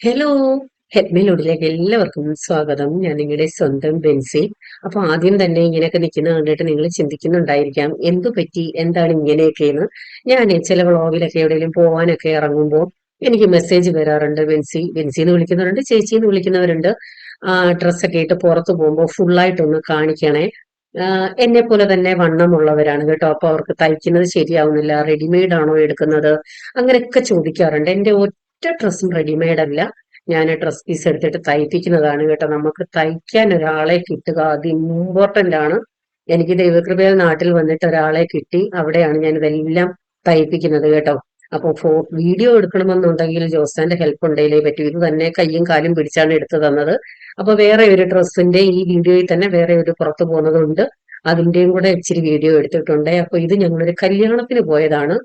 Hello! ഹെഡ്മിലൂഡിലേക്ക് എല്ലാവർക്കും സ്വാഗതം. ഞാൻ നിങ്ങളുടെ സ്വന്തം ബെൻസി. അപ്പൊ ആദ്യം തന്നെ ഇങ്ങനെയൊക്കെ നിൽക്കുന്നത് കണ്ടിട്ട് നിങ്ങൾ ചിന്തിക്കുന്നുണ്ടായിരിക്കാം, എന്തു പറ്റി? എന്താണ് ഇങ്ങനെയൊക്കെയെന്ന്. ഞാൻ ചില വ്ളോഗിലൊക്കെ എവിടെയെങ്കിലും പോവാനൊക്കെ ഇറങ്ങുമ്പോൾ എനിക്ക് മെസ്സേജ് വരാറുണ്ട്. ബെൻസിന്ന് വിളിക്കുന്നവരുണ്ട്, ചേച്ചിന്ന് വിളിക്കുന്നവരുണ്ട്. ഡ്രസ്സൊക്കെ ഇട്ട് പുറത്ത് പോകുമ്പോൾ ഫുള്ളായിട്ടൊന്ന് കാണിക്കണേ. എന്നെ പോലെ തന്നെ വണ്ണമുള്ളവരാണ് കേട്ടോ. അപ്പൊ അവർക്ക് തയ്ക്കുന്നത് ശരിയാവുന്നില്ല, റെഡിമെയ്ഡ് ആണോ എടുക്കുന്നത്, അങ്ങനെയൊക്കെ ചോദിക്കാറുണ്ട്. എന്റെ ഒറ്റ ഡ്രസ്സും റെഡിമെയ്ഡ് അല്ല. ഞാൻ ഡ്രസ് പീസ് എടുത്തിട്ട് തയ്പ്പിക്കുന്നതാണ് കേട്ടോ. നമുക്ക് തയ്ക്കാൻ ഒരാളെ കിട്ടുക അത് ഇമ്പോർട്ടന്റ് ആണ്. എനിക്ക് ദൈവകൃപയാൽ നാട്ടിൽ വന്നിട്ട് ഒരാളെ കിട്ടി. അവിടെയാണ് ഞാൻ ഇതെല്ലാം തയ്പ്പിക്കുന്നത് കേട്ടോ. അപ്പൊ വീഡിയോ എടുക്കണമെന്നുണ്ടെങ്കിൽ ജോസാന്റെ ഹെൽപ്പ് ഉണ്ടെങ്കിലേ പറ്റൂ. ഇത് തന്നെ കയ്യും കാലും പിടിച്ചാണ് എടുത്തു തന്നത്. അപ്പൊ വേറെ ഒരു ഡ്രസ്സിന്റെ ഈ വീഡിയോയിൽ തന്നെ വേറെ ഒരു പുറത്തു പോകുന്നതുണ്ട്. അതിന്റെയും കൂടെ ഇച്ചിരി വീഡിയോ എടുത്തിട്ടുണ്ട്. അപ്പൊ ഇത് ഞങ്ങളൊരു കല്യാണത്തിന് പോയതാണ്.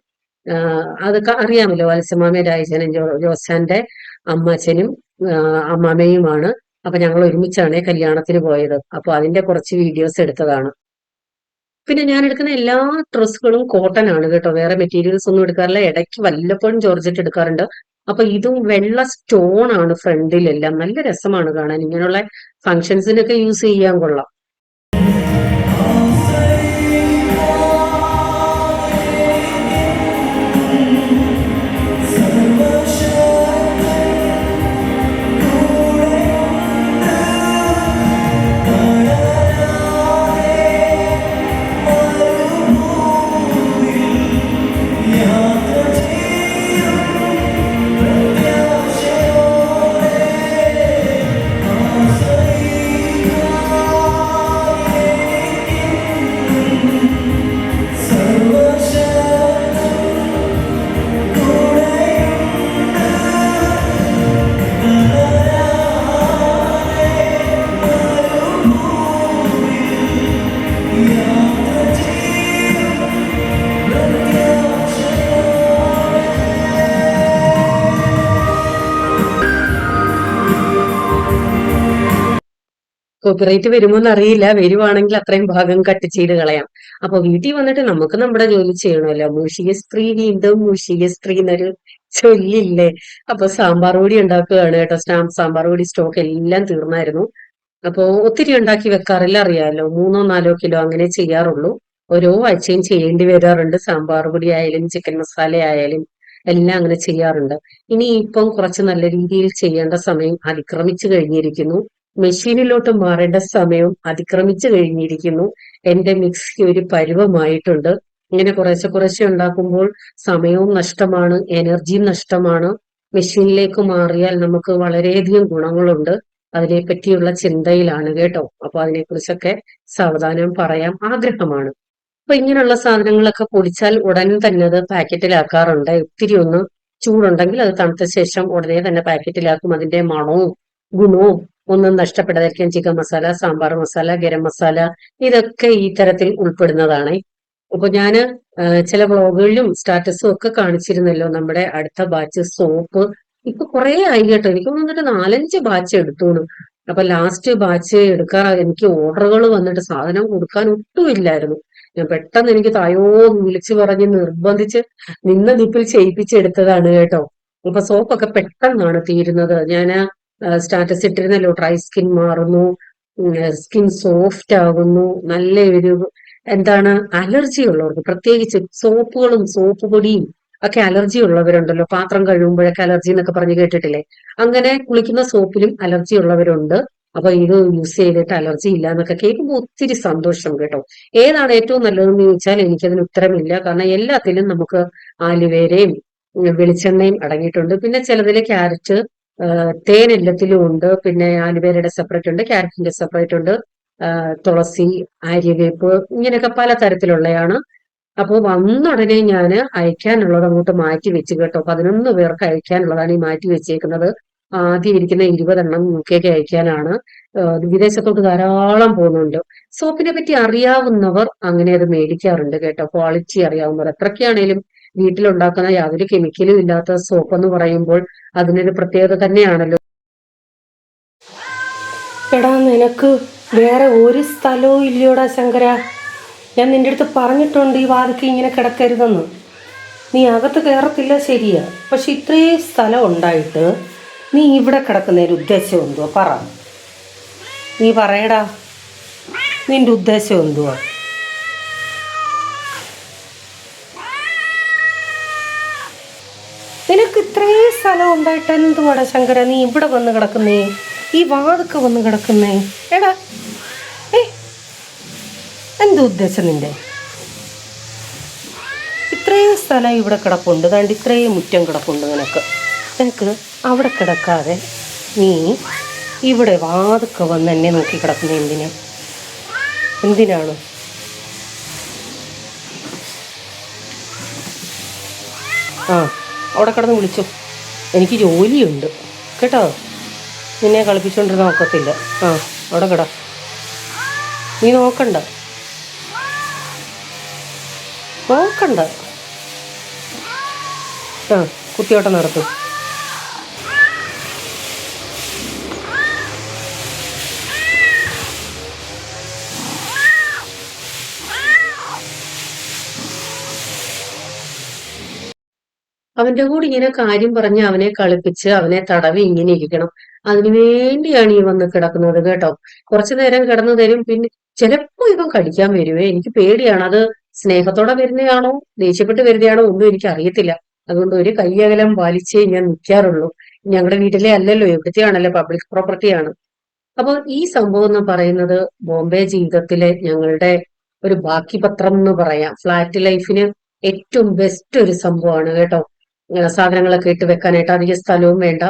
അതൊക്കെ അറിയാമല്ലോ, വത്സമാമ രാജനും ജോസാന്റെ അമ്മച്ചനും അമ്മാമ്മയുമാണ്. അപ്പൊ ഞങ്ങൾ ഒരുമിച്ചാണ് കല്യാണത്തിന് പോയത്. അപ്പൊ അതിന്റെ കുറച്ച് വീഡിയോസ് എടുത്തതാണ്. പിന്നെ ഞാൻ എടുക്കുന്ന എല്ലാ ഡ്രസ്സുകളും കോട്ടൺ ആണ് കേട്ടോ. വേറെ മെറ്റീരിയൽസ് ഒന്നും എടുക്കാറില്ല. ഇടയ്ക്ക് വല്ലപ്പോഴും ജോർജറ്റ് എടുക്കാറുണ്ട്. അപ്പൊ ഇതും വെള്ള സ്റ്റോൺ ആണ് ഫ്രണ്ടിലെല്ലാം. നല്ല രസമാണ് കാണാൻ. ഇങ്ങനെയുള്ള ഫംഗ്ഷൻസിനൊക്കെ യൂസ് ചെയ്യാൻ കൊള്ളാം. കോപ്പിറൈറ്റ് വരുമോന്ന് അറിയില്ല. വരുവാണെങ്കിൽ അത്രയും ഭാഗം കട്ട് ചെയ്ത് കളയാം. അപ്പൊ വീട്ടിൽ വന്നിട്ട് നമുക്ക് നമ്മുടെ ജോലി ചെയ്യണമല്ലോ. മൂഷിക സ്ത്രീ വീണ്ടും മൂഷിക സ്ത്രീ എന്നൊരു ചൊല്ലില്ലേ. അപ്പൊ സാമ്പാർ പൊടി ഉണ്ടാക്കുകയാണ് കേട്ടോ. സാമ്പാർ പൊടി സ്റ്റോക്ക് എല്ലാം തീർന്നായിരുന്നു. അപ്പൊ ഒത്തിരി ഉണ്ടാക്കി വെക്കാറില്ല, അറിയാലോ. 3-4 കിലോ അങ്ങനെ ചെയ്യാറുള്ളൂ. ഓരോ ആഴ്ചയും ചെയ്യേണ്ടി വരാറുണ്ട്. സാമ്പാർ പൊടി ആയാലും ചിക്കൻ മസാല ആയാലും എല്ലാം അങ്ങനെ ചെയ്യാറുണ്ട്. ഇനി ഇപ്പം കുറച്ച് നല്ല രീതിയിൽ ചെയ്യേണ്ട സമയം അതിക്രമിച്ചു കഴിഞ്ഞിരിക്കുന്നു. മെഷീനിലോട്ട് മാറേണ്ട സമയവും അതിക്രമിച്ചു കഴിഞ്ഞിരിക്കുന്നു. എന്റെ മിക്സി ഒരു പരുവമായിട്ടുണ്ട്. ഇങ്ങനെ കുറേശ്ശെ കുറേശ്ശെ ഉണ്ടാക്കുമ്പോൾ സമയവും നഷ്ടമാണ്, എനർജിയും നഷ്ടമാണ്. മെഷീനിലേക്ക് മാറിയാൽ നമുക്ക് വളരെയധികം ഗുണങ്ങളുണ്ട്. അതിനെ പറ്റിയുള്ള ചിന്തയിലാണ് കേട്ടോ. അപ്പൊ അതിനെക്കുറിച്ചൊക്കെ സാവധാനം പറയാൻ ആഗ്രഹമാണ്. അപ്പൊ ഇങ്ങനെയുള്ള സാധനങ്ങളൊക്കെ പൊടിച്ചാൽ ഉടൻ തന്നെ അത് പാക്കറ്റിലാക്കാറുണ്ട്. ഒത്തിരി ഒന്ന് ചൂടുണ്ടെങ്കിൽ അത് തണുത്ത ശേഷം ഉടനെ തന്നെ പാക്കറ്റിലാക്കും. അതിന്റെ മണവും ഗുണവും ഒന്നും നഷ്ടപ്പെടാതിരിക്കാൻ ചിക്കൻ മസാല, സാമ്പാർ മസാല, ഗരം മസാല ഇതൊക്കെ ഈ തരത്തിൽ ഉൾപ്പെടുന്നതാണ്. അപ്പൊ ഞാന് ചില വ്ളോഗുകളിലും സ്റ്റാറ്റസും ഒക്കെ കാണിച്ചിരുന്നല്ലോ നമ്മുടെ അടുത്ത ബാച്ച് സോപ്പ്. ഇപ്പൊ കുറെ ആയി കേട്ടോ. എനിക്ക് തോന്നുന്നിട്ട് 4-5 ബാച്ച് എടുത്തോളൂ. അപ്പൊ ലാസ്റ്റ് ബാച്ച് എടുക്കാൻ എനിക്ക് ഓർഡറുകൾ വന്നിട്ട് സാധനം കൊടുക്കാൻ ഒട്ടുമില്ലായിരുന്നു. ഞാൻ പെട്ടെന്ന് എനിക്ക് തായോ വിളിച്ചു പറഞ്ഞ് നിർബന്ധിച്ച് നിന്ന നിപ്പിൽ ചെയ്യിപ്പിച്ചെടുത്തതാണ് കേട്ടോ. അപ്പൊ സോപ്പൊക്കെ പെട്ടെന്നാണ് തീരുന്നത്. ഞാൻ സ്റ്റാറ്റസ് ഇട്ടിരുന്നല്ലോ, ഡ്രൈ സ്കിൻ മാറുന്നു, സ്കിൻ സോഫ്റ്റ് ആകുന്നു. നല്ല ഒരു എന്താണ്, അലർജി ഉള്ളവർക്ക് പ്രത്യേകിച്ച് സോപ്പുകളും സോപ്പ് പൊടിയും ഒക്കെ അലർജി ഉള്ളവരുണ്ടല്ലോ. പാത്രം കഴുകുമ്പോഴൊക്കെ അലർജി എന്നൊക്കെ പറഞ്ഞ് കേട്ടിട്ടില്ലേ. അങ്ങനെ കുളിക്കുന്ന സോപ്പിലും അലർജി ഉള്ളവരുണ്ട്. അപ്പൊ ഇത് യൂസ് ചെയ്തിട്ട് അലർജി ഇല്ല എന്നൊക്കെ കേൾക്കുമ്പോൾ ഒത്തിരി സന്തോഷം കേട്ടോ. ഏതാണ് ഏറ്റവും നല്ലതെന്ന് ചോദിച്ചാൽ എനിക്കതിന് ഉത്തരമില്ല. കാരണം എല്ലാത്തിലും നമുക്ക് ആലുവേരയും വെളിച്ചെണ്ണയും അടങ്ങിയിട്ടുണ്ട്. പിന്നെ ചിലതില് ക്യാരറ്റ്, തേൻ എല്ലാത്തിലും ഉണ്ട്. പിന്നെ ആലുവേരയുടെ സെപ്പറേറ്റ് ഉണ്ട്, ക്യാരറ്റിന്റെ സെപ്പറേറ്റ് ഉണ്ട്. തുളസി, ആര്യവേപ്പ് ഇങ്ങനെയൊക്കെ പല തരത്തിലുള്ളതാണ്. അപ്പോൾ വന്ന ഉടനെ ഞാൻ അയക്കാനുള്ളത് അങ്ങോട്ട് മാറ്റി വെച്ച് കേട്ടോ. 11 പേർക്ക് അയക്കാനുള്ളതാണ് ഈ മാറ്റി വെച്ചേക്കുന്നത്. ആദ്യം ഇരിക്കുന്ന 20 എണ്ണം UK അയക്കാനാണ്. വിദേശത്തോട്ട് ധാരാളം പോകുന്നുണ്ട്. സോപ്പിനെ പറ്റി അറിയാവുന്നവർ അങ്ങനെ അത് മേടിക്കാറുണ്ട് കേട്ടോ. ക്വാളിറ്റി അറിയാവുന്നവർ. എത്രയൊക്കെയാണേലും വീട്ടിലുണ്ടാക്കുന്ന യാതൊരു കെമിക്കലും ഇല്ലാത്ത സോപ്പ് എന്ന് പറയുമ്പോൾ അതിനൊരു പ്രത്യേകത തന്നെയാണല്ലോ. എടാ, നിനക്ക് വേറെ ഒരു സ്ഥലവും ഇല്ലയോടാ ശങ്കര? ഞാൻ നിൻ്റെ അടുത്ത് പറഞ്ഞിട്ടുണ്ട് ഈ വാതിക്ക് ഇങ്ങനെ കിടക്കരുതെന്ന്. നീ അകത്ത് കയറത്തില്ല, ശരിയാ. പക്ഷെ ഇത്രയും സ്ഥലം ഉണ്ടായിട്ട് നീ ഇവിടെ കിടക്കുന്നതിന് ഉദ്ദേശം എന്തുവാ പറ, നീ പറയടാ, നിന്റെ ഉദ്ദേശം എന്തുവാ? നിനക്ക് ഇത്രയും സ്ഥലം ഉണ്ടായിട്ട് എന്തുവാടാ ശങ്കര നീ ഇവിടെ വന്ന് കിടക്കുന്നേ, ഈ വാതൊക്കെ വന്ന് കിടക്കുന്നേ? എടാ എന്ത് ഉദ്ദേശം നിന്റെ? ഇത്രയും സ്ഥലം ഇവിടെ കിടപ്പുണ്ട്, താണ്ട് ഇത്രയും മുറ്റം കിടപ്പുണ്ട് നിനക്ക് അവിടെ കിടക്കാതെ നീ ഇവിടെ വാതൊക്കെ വന്ന് എന്നെ നോക്കി കിടക്കുന്നത് എന്തിനാണ്? ആ അവിടെ കിടന്ന് വിളിച്ചു, എനിക്ക് ജോലിയുണ്ട് കേട്ടോ, നിന്നെ കളിപ്പിച്ചുകൊണ്ടിരുന്ന നോക്കത്തില്ല. ആ അവിടെ കിട, നീ നോക്കണ്ട. ആ കുത്തിയോട്ടം നടത്തും. അവന്റെ കൂടെ ഇങ്ങനെ കാര്യം പറഞ്ഞ് അവനെ കളിപ്പിച്ച് അവനെ തടവി ഇങ്ങനെ ഇരിക്കണം. അതിനു വേണ്ടിയാണ് ഈ വന്ന് കിടക്കുന്നത് കേട്ടോ. കുറച്ചു നേരം കിടന്നു തരും, പിന്നെ ചിലപ്പോ ഇവൻ കടിക്കാൻ വരുവേ. എനിക്ക് പേടിയാണ്. അത് സ്നേഹത്തോടെ വരുന്നതാണോ ദേഷ്യപ്പെട്ട് വരുന്നതാണോ ഒന്നും എനിക്ക് അറിയത്തില്ല. അതുകൊണ്ട് ഒരു കയ്യകലം പാലിച്ചേ ഞാൻ നിൽക്കാറുള്ളൂ. ഞങ്ങളുടെ വീട്ടിലെ അല്ലല്ലോ, എവിടുത്തെ ആണല്ലോ, പബ്ലിക് പ്രോപ്പർട്ടിയാണ്. അപ്പോൾ ഈ സംഭവം എന്ന് പറയുന്നത് ബോംബെ ജീവിതത്തിലെ ഞങ്ങളുടെ ഒരു ബാക്കി പത്രം എന്ന് പറയാം. ഫ്ലാറ്റ് ലൈഫിന് ഏറ്റവും ബെസ്റ്റ് ഒരു സംഭവമാണ് കേട്ടോ. സാധനങ്ങളൊക്കെ ഇട്ട് വെക്കാനായിട്ട് അധിക സ്ഥലവും വേണ്ട.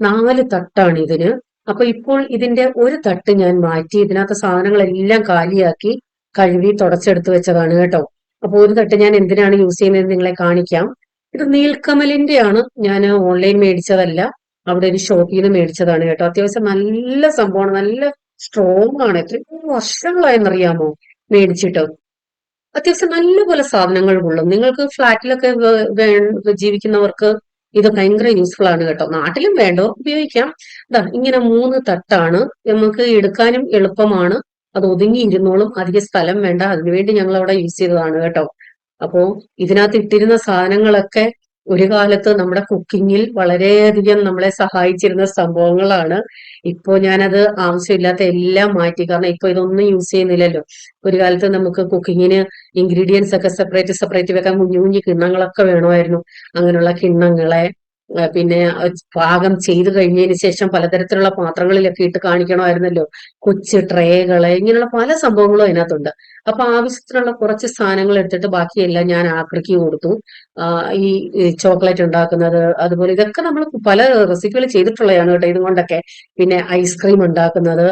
4 തട്ടാണ് ഇതിന്. അപ്പൊ ഇപ്പോൾ ഇതിന്റെ ഒരു തട്ട് ഞാൻ മാറ്റി ഇതിനകത്ത് സാധനങ്ങളെല്ലാം കാലിയാക്കി കഴുകി തുടച്ചെടുത്ത് വെച്ചതാണ് കേട്ടോ. അപ്പൊ ഒരു തട്ട് ഞാൻ എന്തിനാണ് യൂസ് ചെയ്യുന്നത് നിങ്ങളെ കാണിക്കാം. ഇത് നീൽക്കമലിന്റെ ആണ്, ഞാൻ ഓൺലൈൻ മേടിച്ചതല്ല, അവിടെ ഒരു ഷോപ്പിൽ നിന്ന് മേടിച്ചതാണ് കേട്ടോ. അത്യാവശ്യം നല്ല സംഭവമാണ്, നല്ല സ്ട്രോങ് ആണ്. എത്രയോ വർഷങ്ങളായെന്നറിയാമോ മേടിച്ചിട്ട്. അത്യാവശ്യം നല്ലപോലെ സാധനങ്ങൾ കൊള്ളും. നിങ്ങൾക്ക് ഫ്ലാറ്റിലൊക്കെ ജീവിക്കുന്നവർക്ക് ഇത് ഭയങ്കര യൂസ്ഫുൾ ആണ് കേട്ടോ. നാട്ടിലും വേണ്ടവർക്ക് ഉപയോഗിക്കാം. ഇങ്ങനെ 3 തട്ടാണ്, നമുക്ക് എടുക്കാനും എളുപ്പമാണ്. അത് ഒതുങ്ങി ഇരുന്നോളും, അധിക സ്ഥലം വേണ്ട. അതിനുവേണ്ടി ഞങ്ങൾ അവിടെ യൂസ് ചെയ്തതാണ് കേട്ടോ. അപ്പോ ഇതിനകത്ത് ഇട്ടിരുന്ന സാധനങ്ങളൊക്കെ ഒരു കാലത്ത് നമ്മുടെ കുക്കിങ്ങിൽ വളരെയധികം നമ്മളെ സഹായിച്ചിരുന്ന സംഭവങ്ങളാണ്. ഇപ്പോ ഞാനത് ആവശ്യമില്ലാത്ത എല്ലാം മാറ്റി, കാരണം ഇപ്പൊ ഇതൊന്നും യൂസ് ചെയ്യുന്നില്ലല്ലോ. ഒരു കാലത്ത് നമുക്ക് കുക്കിങ്ങിന് ഇൻഗ്രീഡിയൻസ് ഒക്കെ സെപ്പറേറ്റ് സെപ്പറേറ്റ് വെക്കാൻ കുഞ്ഞു കുഞ്ഞു കിണ്ണങ്ങളൊക്കെ വേണമായിരുന്നു. അങ്ങനെയുള്ള കിണ്ണങ്ങളെ പിന്നെ പാകം ചെയ്ത് കഴിഞ്ഞതിന് ശേഷം പലതരത്തിലുള്ള പാത്രങ്ങളിലൊക്കെ ഇട്ട് കാണിക്കണമായിരുന്നല്ലോ. കൊച്ചു ട്രേകള്, ഇങ്ങനെയുള്ള പല സംഭവങ്ങളും അതിനകത്തുണ്ട്. അപ്പൊ ആവശ്യത്തിനുള്ള കുറച്ച് സാധനങ്ങൾ എടുത്തിട്ട് ബാക്കിയെല്ലാം ഞാൻ ആക്രിക്ക് കൊടുത്തു. ഈ ചോക്ലേറ്റ് ഉണ്ടാക്കുന്നത്, അതുപോലെ ഇതൊക്കെ നമ്മൾ പല റെസിപ്പികൾ ചെയ്തിട്ടുള്ളതാണ് കേട്ടോ ഇതുകൊണ്ടൊക്കെ. പിന്നെ ഐസ്ക്രീം ഉണ്ടാക്കുന്നത്,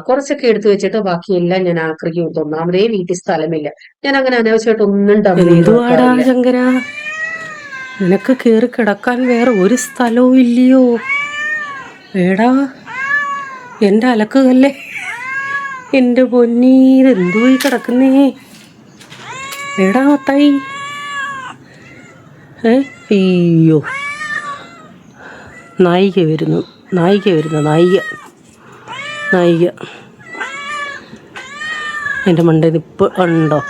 കുറച്ചൊക്കെ എടുത്തു വെച്ചിട്ട് ബാക്കിയെല്ലാം ഞാൻ ആക്രിക്ക് കൊടുത്തു. ഒന്നാമതേ വീട്ടിൽ സ്ഥലമില്ല, ഞാൻ അങ്ങനെ അനാവശ്യമായിട്ട് ഒന്നും ഡബിൾ ചെയ്ത് വെക്കാറില്ല. ശങ്കര നിനക്ക് കയറി കിടക്കാൻ വേറെ ഒരു സ്ഥലവും ഇല്ലയോ? ഏടാ എൻ്റെ അലക്കുകല്ലേ, എൻ്റെ പൊന്നീരെന്തോ ഈ കിടക്കുന്നേ? ഏടാ മത്തായി, അയ്യോ നായിക വരുന്നു, നായിക എൻ്റെ മണ്ടയിൽ നിപ്പ് ഉണ്ടോ?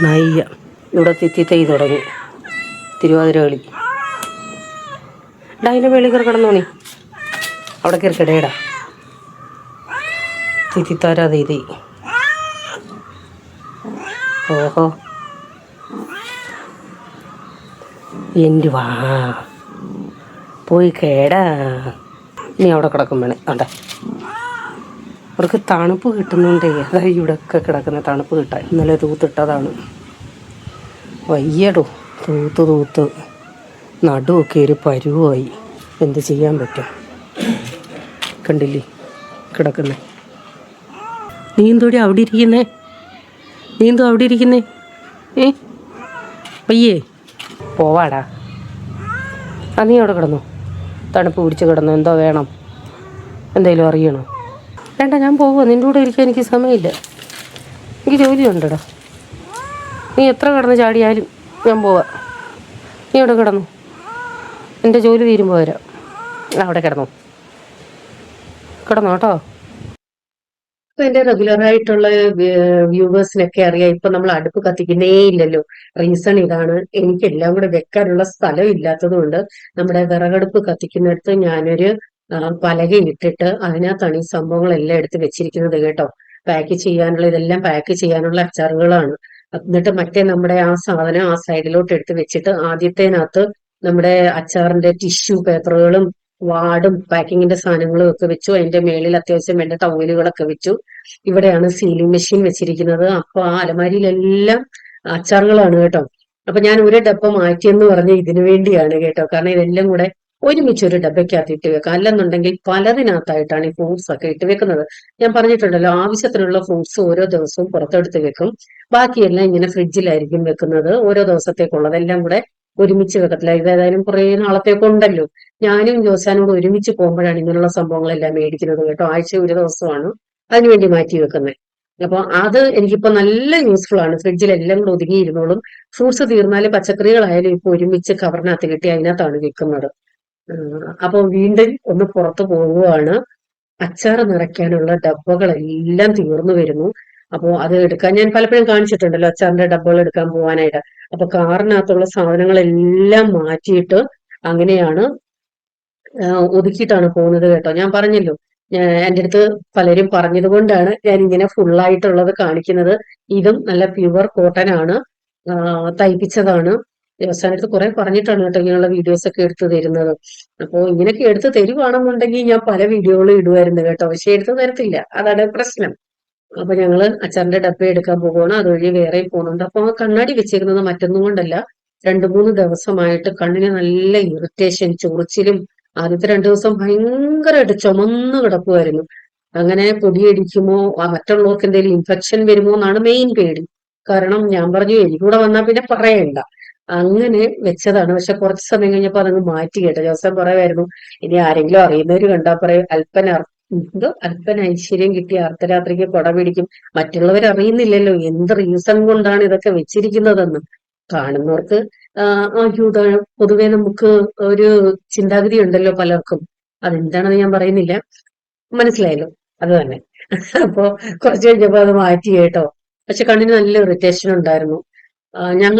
നായിക ഇവിടെ തെറ്റി തുടങ്ങി, തിരുവാതിര കളി. അതിൻ്റെ വെളി കയറി കിടന്നോണി, അവിടെ കയറി കിടയടാ, തിത്തിത്താരാ തീതി. ഓഹോ എൻ്റെ വാ പോയി കേടാ, നീ അവിടെ കിടക്കും വേണേ. അവിടെ അവർക്ക് തണുപ്പ് കിട്ടുന്നുണ്ടേ, അതായത് ഇവിടെയൊക്കെ കിടക്കുന്ന തണുപ്പ് കിട്ടാൻ. ഇന്നലെ തൂത്തിട്ടതാണ്, വയ്യടോ തൂത്ത് നടുവൊക്കെ ഒരു പരുവായി. എന്ത് ചെയ്യാൻ പറ്റും? കണ്ടില്ലേ കിടക്കുന്നേ. നീ എന്തോടി അവിടെ ഇരിക്കുന്നേ? വയ്യേ പോവാടാ. നീ അവിടെ കിടന്നു, തണുപ്പ് പിടിച്ച് കിടന്നു. എന്തോ വേണം, എന്തെങ്കിലും അറിയണോ? വേണ്ട, ഞാൻ പോവാ. നിൻ്റെ കൂടെ ഇരിക്കാൻ എനിക്ക് സമയമില്ല, എനിക്ക് ജോലിയുണ്ടടാ. നീ എത്ര കിടന്ന് ചാടിയാലും ഞാൻ പോവാ. നീ അവിടെ കിടന്നു, എൻ്റെ ജോലി തീരുമ്പോൾ വരാം. അവിടെ കിടന്നു കേട്ടോ. ഇപ്പൊ എന്റെ റെഗുലർ ആയിട്ടുള്ള വ്യൂവേഴ്സിനൊക്കെ അറിയാം, ഇപ്പൊ നമ്മൾ അടുപ്പ് കത്തിക്കുന്നേ ഇല്ലല്ലോ. റീസൺ ഇതാണ്, എനിക്ക് എല്ലാം കൂടെ വെക്കാനുള്ള സ്ഥലം ഇല്ലാത്തത് കൊണ്ട് നമ്മുടെ വിറകടുപ്പ് കത്തിക്കുന്നിടത്ത് ഞാനൊരു പലക ഇട്ടിട്ട് അതിനകത്താണ് ഈ സംഭവങ്ങളെല്ലാം എടുത്ത് വെച്ചിരിക്കുന്നത് കേട്ടോ. പാക്ക് ചെയ്യാനുള്ള ഇതെല്ലാം പാക്ക് ചെയ്യാനുള്ള അച്ചാറുകളാണ്. എന്നിട്ട് മറ്റേ നമ്മുടെ ആ സാധനം ആ സൈഡിലോട്ട് എടുത്ത് വെച്ചിട്ട് ആദ്യത്തേനകത്ത് നമ്മുടെ അച്ചാറിന്റെ ടിഷ്യൂ പേപ്പറുകളും വാർഡും പാക്കിങ്ങിന്റെ സാധനങ്ങളും ഒക്കെ വെച്ചു. അതിന്റെ മേളിൽ അത്യാവശ്യം വേണ്ട ടവലുകളൊക്കെ വെച്ചു. ഇവിടെയാണ് സീലിംഗ് മെഷീൻ വെച്ചിരിക്കുന്നത്. അപ്പൊ ആ അലമാരിയിലെല്ലാം അച്ചാറുകളാണ് കേട്ടോ. അപ്പൊ ഞാൻ ഒരു ഡബ്ബ മാറ്റിയെന്ന് പറഞ്ഞ ഇതിനു വേണ്ടിയാണ് കേട്ടോ. കാരണം ഇതെല്ലാം കൂടെ ഒരുമിച്ച് ഒരു ഡബ്ബയ്ക്കകത്ത് ഇട്ട് വെക്കാം. അല്ലെന്നുണ്ടെങ്കിൽ പലതിനകത്തായിട്ടാണ് ഈ ഫ്രൂട്ട്സ് ഒക്കെ ഇട്ട് വെക്കുന്നത്. ഞാൻ പറഞ്ഞിട്ടുണ്ടല്ലോ, ആവശ്യത്തിനുള്ള ഫ്രൂട്ട്സ് ഓരോ ദിവസവും പുറത്തെടുത്ത് വെക്കും. ബാക്കിയെല്ലാം ഇങ്ങനെ ഫ്രിഡ്ജിലായിരിക്കും വെക്കുന്നത്. ഓരോ ദിവസത്തേക്കുള്ളതെല്ലാം കൂടെ ഒരുമിച്ച് വെക്കത്തില്ല. ഇതേതായാലും കുറെ നാളത്തേക്കുണ്ടല്ലോ. ഞാനും ജോസാനോട് ഒരുമിച്ച് പോകുമ്പോഴാണ് ഇങ്ങനെയുള്ള സംഭവങ്ങളെല്ലാം മേടിക്കുന്നത് കേട്ടോ. ആഴ്ച ഒരു ദിവസമാണ് അതിനുവേണ്ടി മാറ്റി വെക്കുന്നത്. അപ്പൊ അത് എനിക്കിപ്പോ നല്ല യൂസ്ഫുൾ ആണ്. ഫ്രിഡ്ജിൽ എല്ലാം കൂടെ ഒതുങ്ങിയിരുന്നോളും. ഫ്രൂട്ട്സ് തീർന്നാല് പച്ചക്കറികളായാലും ഇപ്പൊ ഒരുമിച്ച് കവറിനകത്ത് കെട്ടി അതിനകത്താണ് വെക്കുന്നത്. അപ്പൊ വീണ്ടും ഒന്ന് പുറത്തു പോവുകയാണ്. അച്ചാർ നിറയ്ക്കാനുള്ള ഡബ്ബകളെല്ലാം തീർന്നു വരുന്നു. അപ്പൊ അത് എടുക്കാൻ ഞാൻ പലപ്പോഴും കാണിച്ചിട്ടുണ്ടല്ലോ, അച്ചാറിന്റെ ഡബ്ബകൾ എടുക്കാൻ പോകാനായിട്ട്. അപ്പൊ കാറിനകത്തുള്ള സാധനങ്ങളെല്ലാം മാറ്റിയിട്ട് അങ്ങനെയാണ് ഒതുക്കിയിട്ടാണ് പോകുന്നത് കേട്ടോ. ഞാൻ പറഞ്ഞല്ലോ, എന്റെ അടുത്ത് പലരും പറഞ്ഞത് കൊണ്ടാണ് ഞാൻ ഇങ്ങനെ ഫുള്ളായിട്ടുള്ളത് കാണിക്കുന്നത്. ഇതും നല്ല പ്യുവർ കോട്ടൺ ആണ്, തയ്പ്പിച്ചതാണ്. അവസാനത്ത് കുറെ പറഞ്ഞിട്ടാണ് കേട്ടോ ഇങ്ങനെയുള്ള വീഡിയോസ് ഒക്കെ എടുത്തു തരുന്നത്. അപ്പോ ഇങ്ങനെയൊക്കെ എടുത്ത് തരുവാണെന്നുണ്ടെങ്കിൽ ഞാൻ പല വീഡിയോകളും ഇടുമായിരുന്നു കേട്ടോ. പക്ഷെ എടുത്തു തരത്തില്ല, അതാണ് പ്രശ്നം. അപ്പൊ ഞങ്ങള് അച്ചാറിന്റെ ഡബ്ബ എടുക്കാൻ പോകുകയാണ്. അതുവഴി വേറെയും പോകുന്നുണ്ട്. അപ്പൊ ആ കണ്ണാടി വെച്ചേക്കുന്നത് മറ്റൊന്നും കൊണ്ടല്ല, 2-3 ദിവസമായിട്ട് കണ്ണിന് നല്ല ഇറിറ്റേഷൻ, ചൊറിച്ചിലും. ആദ്യത്തെ 2 ദിവസം ഭയങ്കരമായിട്ട് ചുമന്ന് കിടക്കുമായിരുന്നു. അങ്ങനെ പൊടിയടിക്കുമോ മറ്റുള്ളവർക്ക് എന്തെങ്കിലും ഇൻഫെക്ഷൻ വരുമോ എന്നാണ് മെയിൻ പേടി. കാരണം ഞാൻ പറഞ്ഞു എനിക്കൂടെ വന്നാൽ പിന്നെ പറയണ്ട. അങ്ങനെ വെച്ചതാണ്. പക്ഷെ കുറച്ച് സമയം കഴിഞ്ഞപ്പോ അതങ്ങ് മാറ്റി കേട്ടോ. ജോസഫ് പറയുമായിരുന്നു, ഇനി ആരെങ്കിലും അറിയുന്നവര് കണ്ടാ പറയും അല്പന ഐശ്വര്യം കിട്ടിയ അർദ്ധരാത്രിക്ക് കൊട പിടിക്കും. മറ്റുള്ളവർ അറിയുന്നില്ലല്ലോ എന്ത് റീസൺ കൊണ്ടാണ് ഇതൊക്കെ വെച്ചിരിക്കുന്നതെന്ന്. കാണുന്നവർക്ക് പൊതുവെ നമുക്ക് ഒരു ചിന്താഗതി ഉണ്ടല്ലോ പലർക്കും. അതെന്താണെന്ന് ഞാൻ പറയുന്നില്ല, മനസ്സിലായല്ലോ, അത് തന്നെ. അപ്പൊ കുറച്ച് കഴിഞ്ഞപ്പോ അത് മാറ്റി കേട്ടോ. പക്ഷെ കണ്ണിന് നല്ല ഇറിറ്റേഷൻ ഉണ്ടായിരുന്നു. ഞാൻ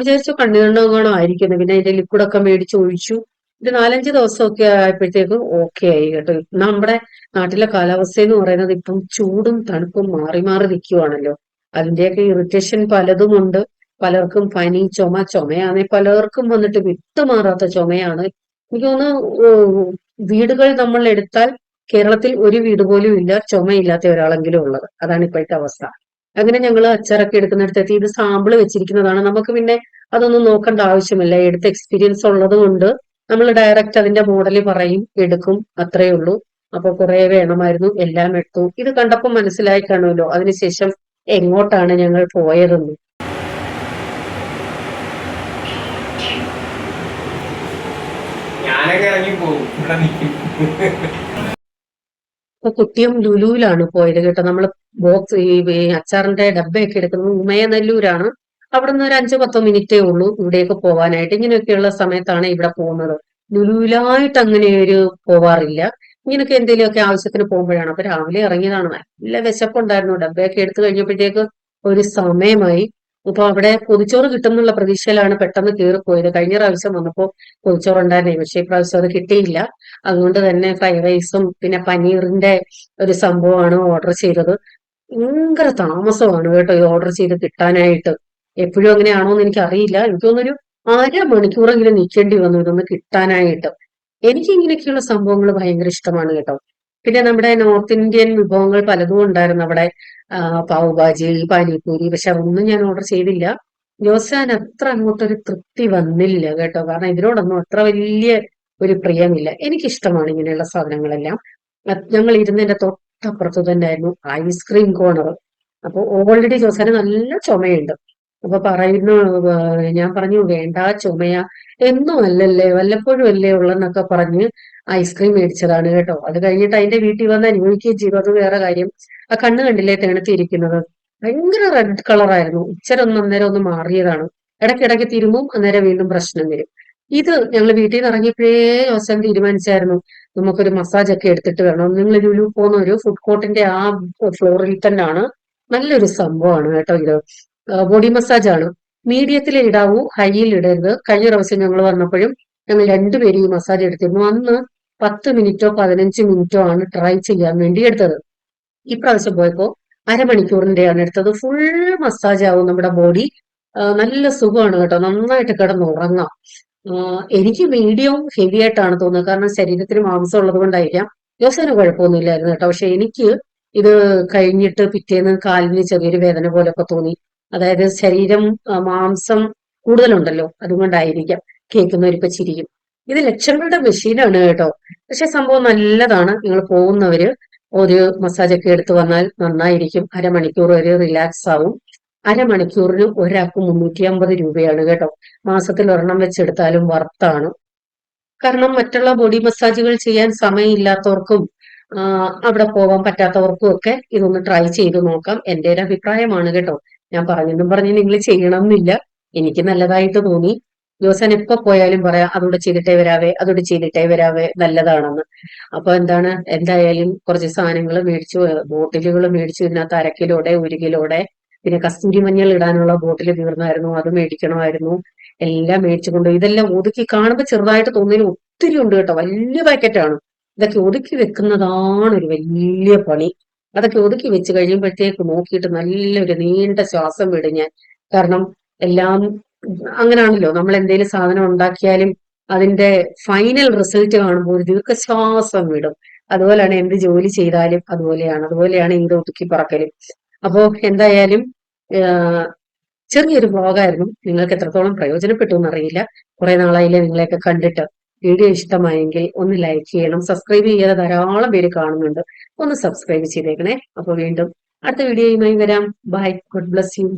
വിചാരിച്ചു കണ്ണുകണ്ടോ ആയിരിക്കുന്നു. പിന്നെ അതിന്റെ ലിക്വിഡൊക്കെ മേടിച്ച് ഒഴിച്ചു. ഒരു 4-5 ദിവസമൊക്കെ ആയപ്പോഴത്തേക്കും ഓക്കെ ആയി കേട്ടോ. നമ്മുടെ നാട്ടിലെ കാലാവസ്ഥ എന്ന് പറയുന്നത് ഇപ്പം ചൂടും തണുപ്പും മാറി മാറി നിൽക്കുവാണല്ലോ. അതിന്റെയൊക്കെ ഇറിറ്റേഷൻ പലതും ഉണ്ട്. പലർക്കും പനി, ചുമയാണെ പലർക്കും വന്നിട്ട് വിട്ടുമാറാത്ത ചുമയാണ്. എനിക്ക് തോന്നുന്നു വീടുകൾ നമ്മൾ എടുത്താൽ കേരളത്തിൽ ഒരു വീട് പോലും ഇല്ല ചുമയില്ലാത്ത ഒരാളെങ്കിലും ഉള്ളത്. അതാണ് ഇപ്പോഴത്തെ അവസ്ഥ. അങ്ങനെ ഞങ്ങൾ അച്ചാറൊക്കെ എടുക്കുന്നിടത്തെത്തി. ഇത് സാമ്പിള് വെച്ചിരിക്കുന്നതാണ്. നമുക്ക് പിന്നെ അതൊന്നും നോക്കേണ്ട ആവശ്യമില്ല. എടുത്ത എക്സ്പീരിയൻസ് ഉള്ളത് കൊണ്ട് നമ്മൾ ഡയറക്റ്റ് അതിന്റെ മോഡല് പറയും, എടുക്കും, അത്രേ ഉള്ളൂ. അപ്പൊ കുറെ വേണമായിരുന്നു, എല്ലാം എടുത്തു. ഇത് കണ്ടപ്പോൾ മനസ്സിലായി കാണുമല്ലോ അതിനുശേഷം എങ്ങോട്ടാണ് ഞങ്ങൾ പോയതെന്ന്. ഞാനൊക്കെ ഇറങ്ങി പോകും, ഇവിടെ നിൽക്കും. അപ്പൊ കുട്ടിയും ലുലുവിലാണ് പോയത് കേട്ടോ. നമ്മള് ബോക്സ് ഈ അച്ചാറിന്റെ ഡബ്ബയൊക്കെ എടുക്കുന്നത് ഉമയനെല്ലൂരാണ്. അവിടെ നിന്ന് ഒരു 5-10 മിനിറ്റേ ഉള്ളൂ ഇവിടേക്ക് പോവാനായിട്ട്. ഇങ്ങനെയൊക്കെയുള്ള സമയത്താണ് ഇവിടെ പോകുന്നത്. ലുലുവിലായിട്ട് അങ്ങനെ ഒരു പോവാറില്ല. ഇങ്ങനെയൊക്കെ എന്തെങ്കിലുമൊക്കെ ആവശ്യത്തിന് പോകുമ്പോഴാണ്. അപ്പൊ രാവിലെ ഇറങ്ങിയതാണ്. നല്ല വിശപ്പുണ്ടായിരുന്നു. ഡബ്ബയൊക്കെ എടുത്തു കഴിഞ്ഞപ്പോഴത്തേക്ക് ഒരു സമയമായി. അപ്പൊ അവിടെ പൊതിച്ചോറ് കിട്ടും എന്നുള്ള പ്രതീക്ഷയിലാണ് പെട്ടെന്ന് കയറിപ്പോയത്. കഴിഞ്ഞ പ്രാവശ്യം വന്നപ്പോ പൊതിച്ചോറ് ഉണ്ടായിരുന്നേ, പക്ഷേ ഇപ്രാവശ്യം അത് കിട്ടിയില്ല. അതുകൊണ്ട് തന്നെ ഫ്രൈഡ് റൈസും പിന്നെ പനീറിന്റെ ഒരു സംഭവമാണ് ഓർഡർ ചെയ്തത്. ഭയങ്കര താമസമാണ് കേട്ടോ ഈ ഓർഡർ ചെയ്ത് കിട്ടാനായിട്ട്. എപ്പോഴും അങ്ങനെയാണോ എന്ന് എനിക്ക് അറിയില്ല. എനിക്ക് തോന്നുന്നൊരു 1/2 മണിക്കൂറെങ്കിലും നിൽക്കേണ്ടി വന്നു ഇതൊന്ന് കിട്ടാനായിട്ട്. എനിക്ക് ഇങ്ങനെയൊക്കെയുള്ള സംഭവങ്ങൾ ഭയങ്കര ഇഷ്ടമാണ് കേട്ടോ. പിന്നെ നമ്മുടെ നോർത്ത് ഇന്ത്യൻ വിഭവങ്ങൾ പലതും ഉണ്ടായിരുന്നു അവിടെ. പാവ് ഭാജി, പാനിപൂരി. പക്ഷെ അതൊന്നും ഞാൻ ഓർഡർ ചെയ്തില്ല. ജോസാൻ അത്ര അങ്ങോട്ടൊരു തൃപ്തി വന്നില്ല കേട്ടോ. കാരണം ഇതിനോടൊന്നും അത്ര വലിയ ഒരു പ്രിയമില്ല. എനിക്കിഷ്ടമാണ് ഇങ്ങനെയുള്ള സാധനങ്ങളെല്ലാം. ഞങ്ങൾ ഇരുന്നതിന്റെ തൊട്ടപ്പുറത്ത് തന്നെ ആയിരുന്നു ഐസ്ക്രീം കോർണർ. അപ്പൊ ഓൾറെഡി ജോസാന് നല്ല ചുമയുണ്ട്. അപ്പൊ പറയുന്നു, ഞാൻ പറഞ്ഞു വേണ്ട ചുമയാ, എന്നും അല്ലല്ലേ വല്ലപ്പോഴും അല്ലേ ഉള്ളെന്നൊക്കെ പറഞ്ഞ് ഐസ്ക്രീം മേടിച്ചതാണ് കേട്ടോ. അത് കഴിഞ്ഞിട്ട് അതിന്റെ വീട്ടിൽ വന്ന് അനുഭവിക്കുകയും ചെയ്തു. അത് വേറെ കാര്യം. ആ കണ്ണ് കണ്ടില്ലേ തേണത്തിരിക്കുന്നത്, ഭയങ്കര റെഡ് കളറായിരുന്നു. ഇച്ചിരൊന്നും അന്നേരം ഒന്ന് മാറിയതാണ്. ഇടയ്ക്കിടയ്ക്ക് തിരുമ്പും, അന്നേരം വീണ്ടും പ്രശ്നം വരും. ഇത് ഞങ്ങൾ വീട്ടിൽ നിന്ന് ഇറങ്ങിയപ്പോഴേ ജോസൻ തീരുമാനിച്ചായിരുന്നു, നമുക്കൊരു മസാജ് ഒക്കെ എടുത്തിട്ട് വേണം. നിങ്ങൾ ലുലു പോകുന്ന ഒരു ഫുഡ് കോർട്ടിന്റെ ആ ഫ്ലോറിൽ തന്നെയാണ്. നല്ലൊരു സംഭവമാണ് കേട്ടോ ഇത്. ബോഡി മസാജ് ആണ്. മീഡിയത്തിൽ ഇടാവൂ, ഹൈയിൽ ഇടരുത്. കഴിഞ്ഞ പ്രാവശ്യം ഞങ്ങൾ വന്നപ്പോഴും ഞങ്ങൾ രണ്ടുപേരും ഈ മസാജ് എടുത്തിരുന്നു. അന്ന് 10 മിനിറ്റോ 15 മിനിറ്റോ ആണ് ട്രൈ ചെയ്യാൻ വേണ്ടി എടുത്തത്. ഇപ്രാവശ്യം പോയപ്പോ അരമണിക്കൂറിന്റെയാണ് എടുത്തത്. ഫുൾ മസാജ് ആവും നമ്മുടെ ബോഡി. നല്ല സുഖമാണ് കേട്ടോ, നന്നായിട്ട് കിടന്ന് ഉറങ്ങാം. എനിക്ക് മീഡിയം ഹെവി ആയിട്ടാണ് തോന്നുന്നത്, കാരണം ശരീരത്തിന് മാംസം ഉള്ളത് കൊണ്ടായിരിക്കാം. ജോസിന് കുഴപ്പമൊന്നുമില്ലായിരുന്നു കേട്ടോ, പക്ഷെ എനിക്ക് ഇത് കഴിഞ്ഞിട്ട് പിറ്റേന്ന് കാലിന് ചെറിയൊരു വേദന പോലൊക്കെ തോന്നി. അതായത് ശരീരം മാംസം കൂടുതലുണ്ടല്ലോ, അതുകൊണ്ടായിരിക്കാം. കേൾക്കുന്നവരിപ്പോ ചിരിക്കും. ഇത് ലക്ഷങ്ങളുടെ മെഷീനാണ് കേട്ടോ, പക്ഷെ സംഭവം നല്ലതാണ്. നിങ്ങൾ പോകുന്നവര് ഒരു മസാജ് ഒക്കെ എടുത്തു വന്നാൽ നന്നായിരിക്കും. അരമണിക്കൂർ വരെ റിലാക്സ് ആവും. അരമണിക്കൂറിന് ഒരാൾക്ക് 350 രൂപയാണ് കേട്ടോ. മാസത്തിൽ ഒരെണ്ണം വെച്ചെടുത്താലും വർത്താണ്. കാരണം മറ്റുള്ള ബോഡി മസാജുകൾ ചെയ്യാൻ സമയമില്ലാത്തവർക്കും അവിടെ പോകാൻ പറ്റാത്തവർക്കും ഒക്കെ ഇതൊന്ന് ട്രൈ ചെയ്ത് നോക്കാം. എന്റെ ഒരു അഭിപ്രായമാണ് കേട്ടോ. ഞാൻ പറഞ്ഞെന്നും പറഞ്ഞ് നിങ്ങൾ ചെയ്യണം എന്നില്ല. എനിക്ക് നല്ലതായിട്ട് തോന്നി. ജോസൻ എപ്പോ പോയാലും പറയാം അതോടെ ചെയ്തിട്ടേ വരാവേ, അതോടെ ചെയ്തിട്ടേ വരാവേ, നല്ലതാണെന്ന്. അപ്പൊ എന്തായാലും കുറച്ച് സാധനങ്ങൾ മേടിച്ചു, ബോട്ടിലുകൾ മേടിച്ചു. ഇതിനകത്ത് 1/2 കിലോടെ 1 കിലോടെ പിന്നെ കസ്തൂരി മഞ്ഞൾ ഇടാനുള്ള ബോട്ടിൽ തീർന്നായിരുന്നു, അത് മേടിക്കണമായിരുന്നു. എല്ലാം മേടിച്ചുകൊണ്ട് ഇതെല്ലാം ഒതുക്കി കാണുമ്പോൾ ചെറുതായിട്ട് തോന്നിയതിൽ ഒത്തിരി ഉണ്ട് കേട്ടോ. വലിയ പാക്കറ്റാണ്. ഇതൊക്കെ ഒതുക്കി വെക്കുന്നതാണ് ഒരു വലിയ പണി. അതൊക്കെ ഒതുക്കി വെച്ച് കഴിയുമ്പോഴത്തേക്ക് നോക്കിയിട്ട് നല്ലൊരു നീണ്ട ശ്വാസം വിടും ഞാൻ. കാരണം എല്ലാം അങ്ങനാണല്ലോ, നമ്മൾ എന്തെങ്കിലും സാധനം ഉണ്ടാക്കിയാലും അതിന്റെ ഫൈനൽ റിസൾട്ട് കാണുമ്പോൾ ഒരു ദീർഘശ്വാസം വിടും. അതുപോലെയാണ് എന്ത് ജോലി ചെയ്താലും അതുപോലെയാണ് ഇത് ഒതുക്കി പറക്കലും. അപ്പോ എന്തായാലും ചെറിയൊരു വ്ലോഗായിരുന്നു. നിങ്ങൾക്ക് എത്രത്തോളം പ്രയോജനപ്പെട്ടു എന്നറിയില്ല. കുറെ നാളായില്ലേ നിങ്ങളെയൊക്കെ കണ്ടിട്ട്. വീഡിയോ ഇഷ്ടമായെങ്കിൽ ഒന്ന് ലൈക്ക് ചെയ്യണം. സബ്സ്ക്രൈബ് ചെയ്യാതെ ധാരാളം പേര് കാണുന്നുണ്ട്, ഒന്ന് സബ്സ്ക്രൈബ് ചെയ്തേക്കണേ. അപ്പൊ വീണ്ടും അടുത്ത വീഡിയോയുമായി വരാം. Bye, god bless U.